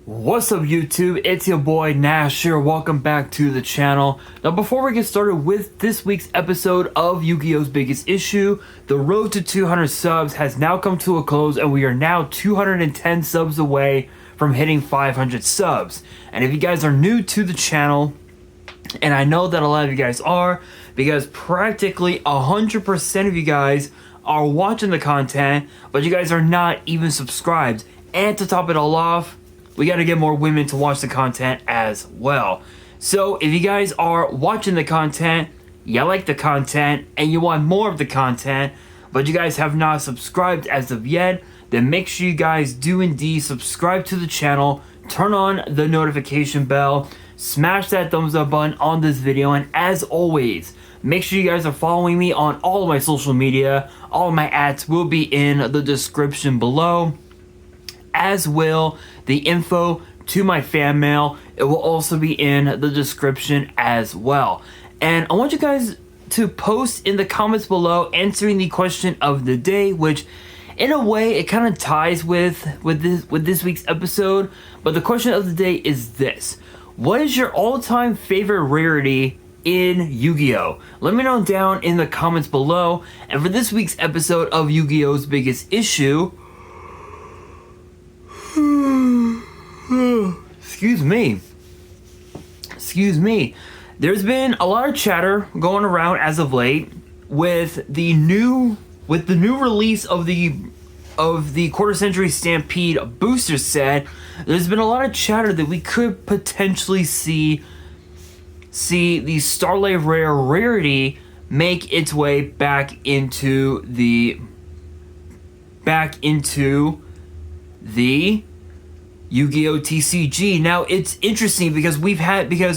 What's up YouTube, it's your boy Nash here, welcome back to the channel. Now before we get started with this week's episode of Yu-Gi-Oh's Biggest Issue, the road to 200 subs has now come to a close and we are now 210 subs away from hitting 500 subs. And if you guys are new to the channel, and I know that a lot of you guys are, because practically 100% of you guys are watching the content, but you guys are not even subscribed. And to top it all off, we got to get more women to watch the content as well. So if you guys are watching the content, you like the content, and you want more of the content, but you guys have not subscribed as of yet, then make sure you guys do indeed subscribe to the channel, turn on the notification bell, smash that thumbs up button on this video, and as always, make sure you guys are following me on all of my social media. All of my ads will be in the description below, as will the info to my fan mail. It will also be in the description as well. And I want you guys to post in the comments below answering the question of the day, which in a way it kind of ties with this week's episode. But the question of the day is this: what is your all-time favorite rarity in Yu-Gi-Oh? Let me know down in the comments below. And for this week's episode of Yu-Gi-Oh's Biggest Issue, excuse me, there's been a lot of chatter going around as of late with the new release of the Quarter Century Stampede booster set. There's been a lot of chatter that we could potentially see the Starlight Rarity make its way back into the Yu-Gi-Oh TCG. Now it's interesting because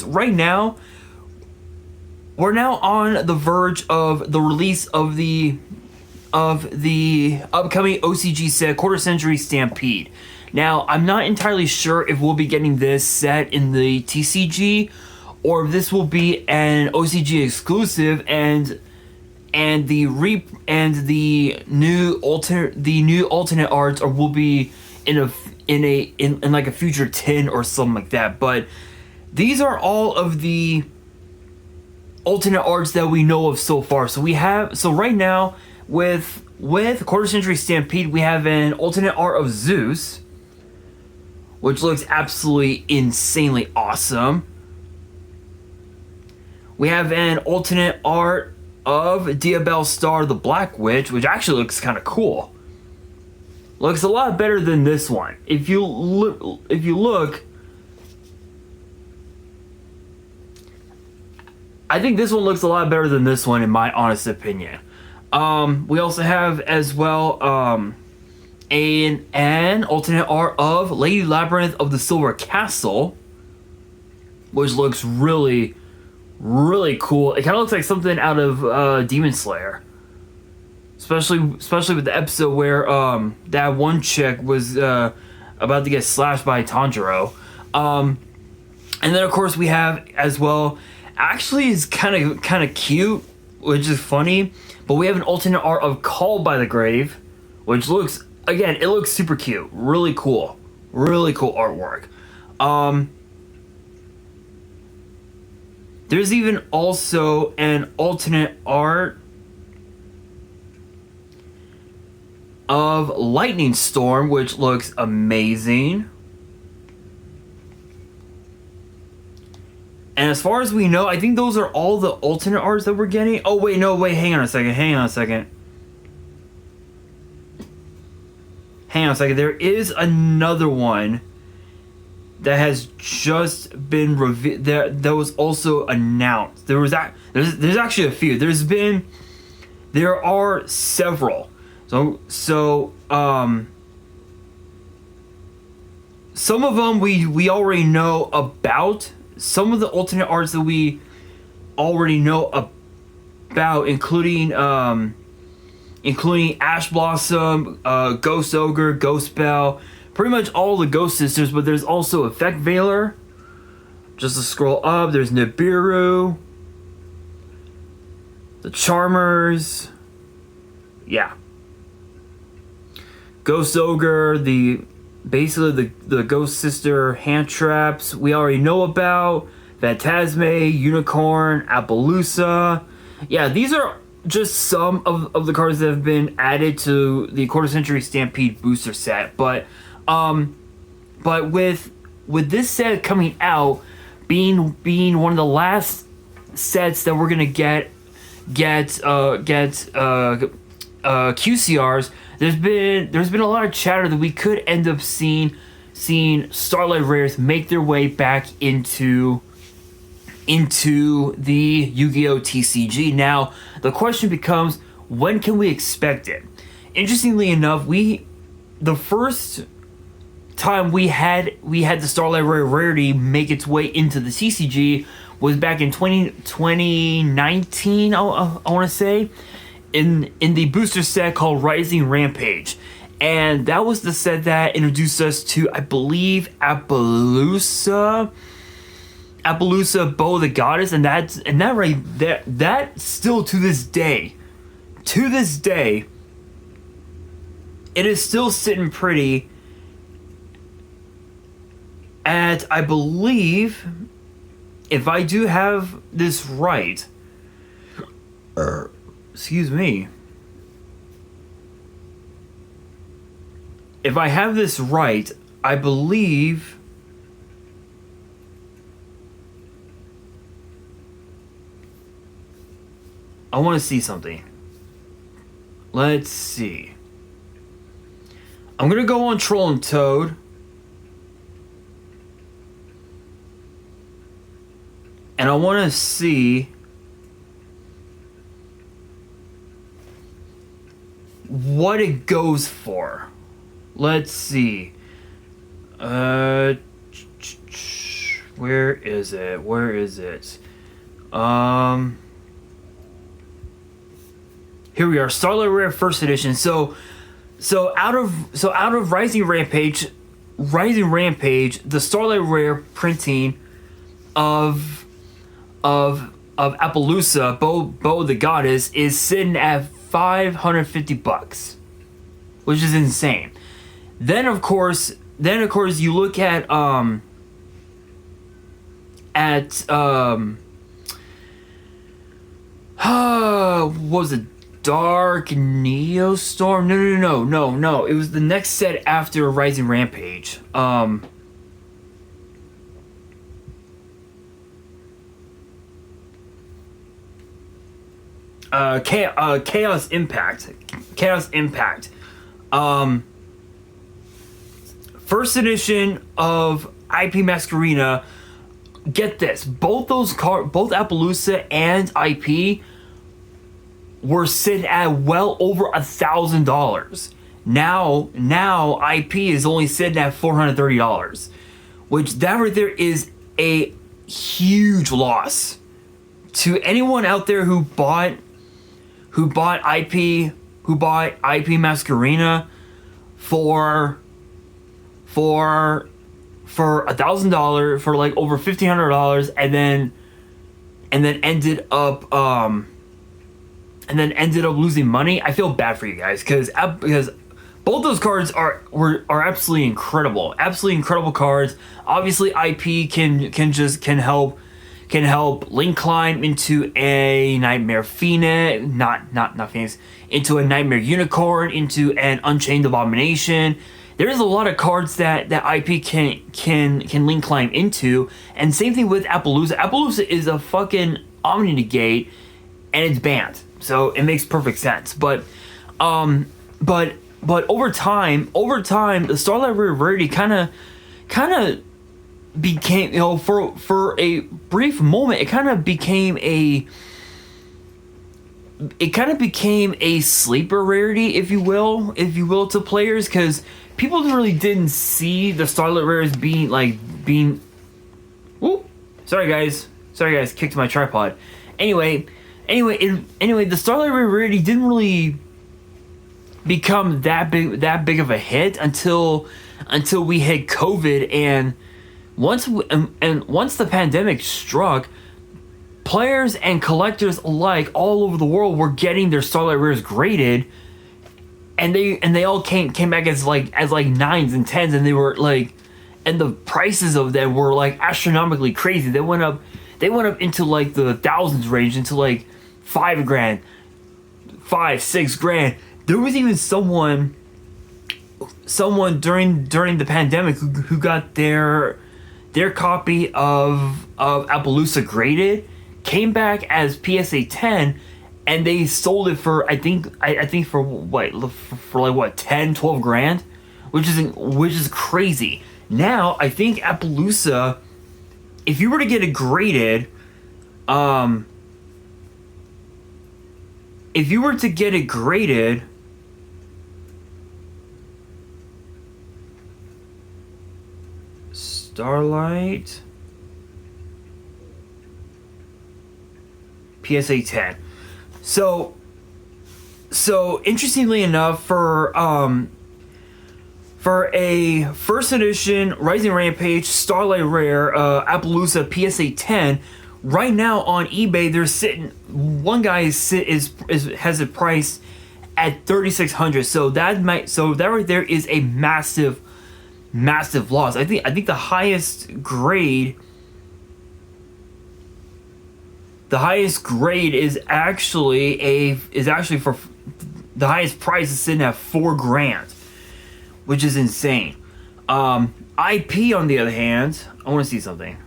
right now we're now on the verge of the release of the upcoming OCG set, Quarter Century Stampede. Now I'm not entirely sure if we'll be getting this set in the TCG or if this will be an OCG exclusive, and the new alternate arts or will be in like a future 10 or something like that. But these are all of the alternate arts that we know of so far. So right now with Quarter Century Stampede, we have an alternate art of Zeus, which looks absolutely insanely awesome. We have an alternate art of Diabell Star the Black Witch, which actually looks kind of cool. Looks a lot better than this one. If you look, I think this one looks a lot better than this one in my honest opinion. We also have as well an alternate art of Lady Labyrinth of the Silver Castle, which looks really cool. It kind of looks like something out of Demon Slayer. Especially with the episode where that one chick was about to get slashed by Tanjiro. And then of course we have as well, actually is kind of cute, which is funny, but we have an alternate art of Called by the Grave, which looks, again, it looks super cute. Really cool artwork. There's even also an alternate art of Lightning Storm, which looks amazing. And as far as we know, I think those are all the alternate arts that we're getting. Oh wait, no, wait, hang on a second. There is another one that has just been revealed, that was also announced. There's actually a few. There are several. So some of them we already know about. Some of the alternate arts that we already know about, including Ash Blossom, Ghost Ogre, Ghost Bell, pretty much all the Ghost Sisters. But there's also Effect Veiler. Just to scroll up, there's Nibiru, the Charmers, yeah, Ghost Ogre, the basically the Ghost Sister hand traps we already know about. Phantasme, Unicorn, Appaloosa. Yeah, these are just some of the cards that have been added to the Quarter Century Stampede booster set. But with this set coming out, being one of the last sets that we're gonna get QCRs, there's been a lot of chatter that we could end up seeing Starlight rares make their way back into the Yu-Gi-Oh TCG. Now the question becomes, when can we expect it? Interestingly enough, the first time we had the Starlight Rarity make its way into the TCG was back in 2019, I want to say, in the booster set called Rising Rampage. And that was the set that introduced us to, I believe, Appaloosa, Bo the Goddess, and that still to this day, it is still sitting pretty at, I believe, if I do have this right, excuse me, if I have this right, I believe I want to see something. Let's see. I'm gonna go on Troll and Toad. And I want to see what it goes for. Let's see. Where is it? Here we are, Starlight Rare First Edition. So out of Rising Rampage, the Starlight Rare printing of Appaloosa, Bo the Goddess, is sitting at $550, which is insane. Then of course you look at what was it? Dark Neostorm? No. It was the next set after Rising Rampage. Chaos Impact. First edition of IP Masquerena. Get this, both Appaloosa and IP were sitting at well over $1,000. Now IP is only sitting at $430, which that right there is a huge loss to anyone out there who bought IP Masquerena for $1,000, for like over $1,500, and then ended up losing money. I feel bad for you guys because both those cards are absolutely incredible cards. Obviously, IP can help Link climb into a Nightmare Phoenix, not Phoenix, into a Nightmare Unicorn, into an Unchained Abomination. There is a lot of cards that IP can Link climb into, and same thing with Appaloosa. Appaloosa is a fucking Omni Negate, and it's banned, so it makes perfect sense. But over time, the Starlight Rarity kind of became, for a brief moment, it kind of became a sleeper rarity, if you will, to players, because people really didn't see the Starlight Rares being. Whoop! Sorry guys, kicked my tripod. Anyway, the Starlight Rarity didn't really become that big of a hit until we hit COVID, and once the pandemic struck, players and collectors alike all over the world were getting their Starlight Rares graded, and they all came back as like nines and tens, and they were like, and the prices of them were like astronomically crazy. They went up into like the thousands range, into like $5,000, 5-6 grand. There was even someone during the pandemic who got their copy of Appaloosa graded, came back as PSA 10, and they sold it for I think for what, for like what, 10-12 grand, which is crazy. Now I think Appaloosa, if you were to get it graded, Starlight PSA 10. So interestingly enough, for a first edition Rising Rampage Starlight Rare Appaloosa PSA 10, right now on eBay they're sitting. One guy has it priced at $3,600. So that right there is a massive loss. I think the highest grade is actually for the highest price is sitting at $4,000, which is insane. IP on the other hand, I want to see something.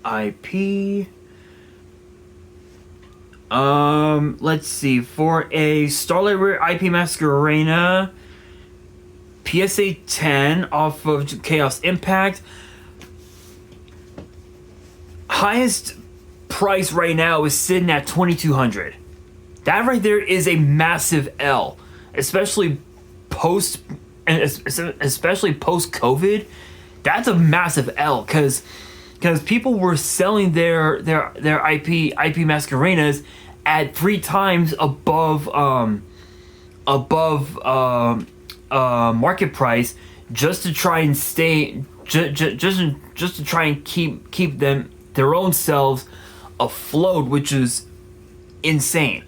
IP. Let's see. For a Starlight Rare IP Masquerena PSA 10 off of Chaos Impact, highest price right now is sitting at $2,200. That right there is a massive L, especially post COVID. That's a massive L, because people were selling their IP Masquerenas at 3 times above market price, just to try and stay just to try and keep them their own selves afloat, which is insane.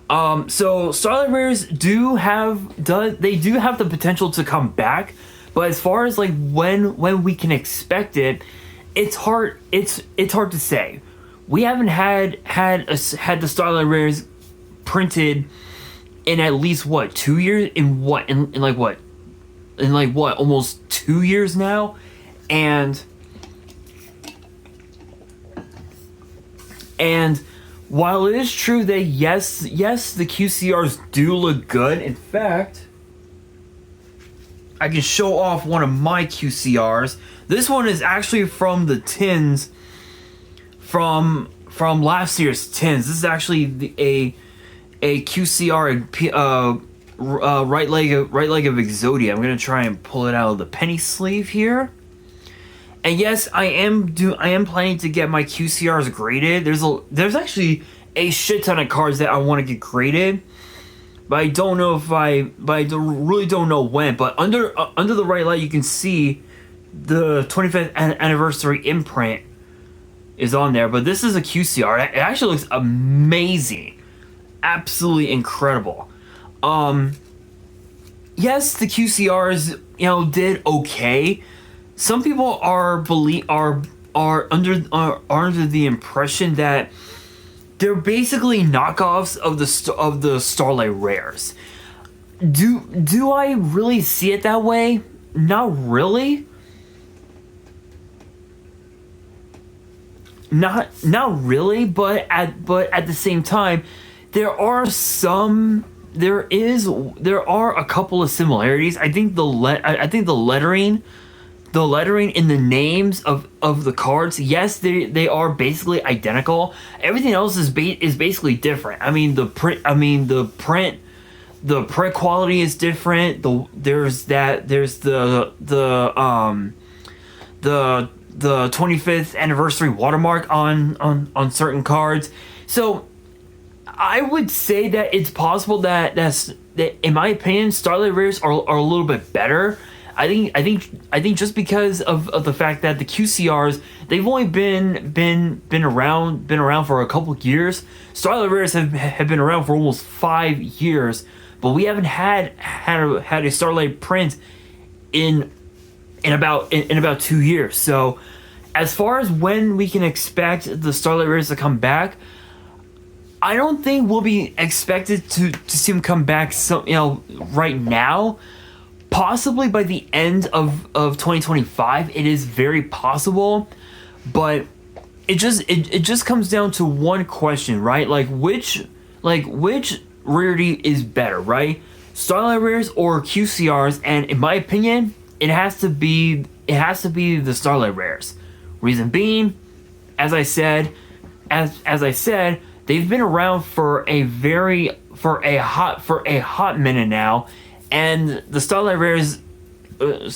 So Starlight Rares do have the potential to come back, but as far as like when we can expect it, it's hard to say. We haven't had the Starlight Rares printed in at least 2 years, in almost 2 years now, and while it is true that yes the QCRs do look good. In fact, I can show off one of my QCRs. This one is actually from the tins from last year's tins. This is actually a QCR right leg of Exodia. I'm gonna try and pull it out of the penny sleeve here. And yes, I am planning to get my QCRs graded. There's actually a shit ton of cards that I want to get graded, but I don't know really don't know when. But under the right light, you can see the 25th anniversary imprint is on there. But this is a QCR. It actually looks amazing, absolutely incredible. Yes, the QCRs did okay. Some people are under the impression that they're basically knockoffs of the Starlight Rares. Do I really see it that way? Not really. Not really, but at the same time, there are a couple of similarities. I think the lettering in the names of the cards, yes, they are basically identical. Everything else is basically different. I mean the print quality is different. There's the 25th anniversary watermark on certain cards. So I would say that it's possible that in my opinion, Starlight Rares are a little bit better. I think just because of the fact that the QCRs, they've only been around for a couple years. Starlight Rares have been around for almost 5 years, but we haven't had a Starlight print in about 2 years. So as far as when we can expect the Starlight Rares to come back, I don't think we'll be expected to see them come back right now. Possibly by the end of 2025, it is very possible, but it just comes down to one question, right? Like which rarity is better, right? Starlight Rares or QCRs? And in my opinion, it has to be the Starlight Rares. Reason being, as I said, they've been around for a hot minute now. And the Starlight Rares, not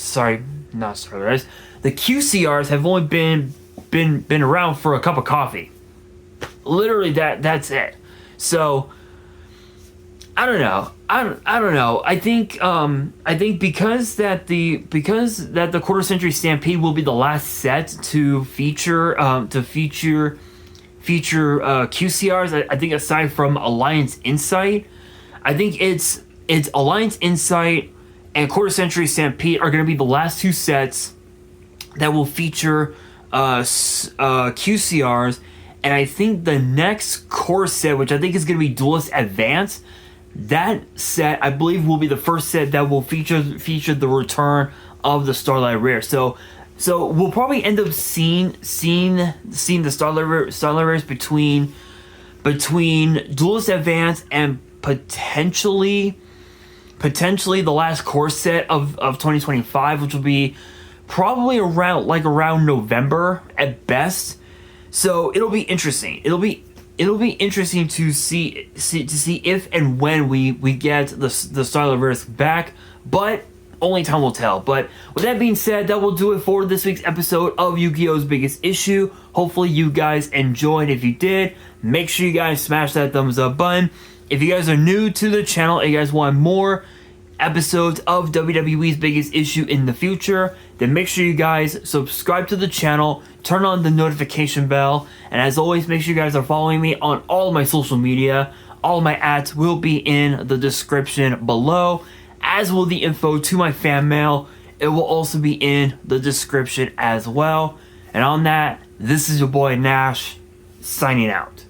Starlight Rares, the QCRs have only been around for a cup of coffee. Literally, that's it. So I don't know. I don't know. I think because that the Quarter Century Stampede will be the last set to feature QCRs. I think aside from Alliance Insight, I think it's Alliance Insight and Quarter Century Stampede are going to be the last two sets that will feature QCRs. And I think the next core set, which I think is going to be Duelist Advance, that set I believe will be the first set that will feature the return of the Starlight Rare. So we'll probably end up seeing the Starlight Rares between Duelist Advance and potentially the last core set of 2025, which will be probably around November at best. So it'll be interesting. It'll be interesting to see if and when we get the Starlight Rares back, but only time will tell. But with that being said, that will do it for this week's episode of Yu-Gi-Oh's Biggest Issue. Hopefully you guys enjoyed. If you did, make sure you guys smash that thumbs up button. If you guys are new to the channel and you guys want more episodes of WWE's Biggest Issue in the future, then make sure you guys subscribe to the channel, turn on the notification bell, and as always, make sure you guys are following me on all of my social media. All of my ads will be in the description below, as will the info to my fan mail. It will also be in the description as well. And on that, this is your boy Nash, signing out.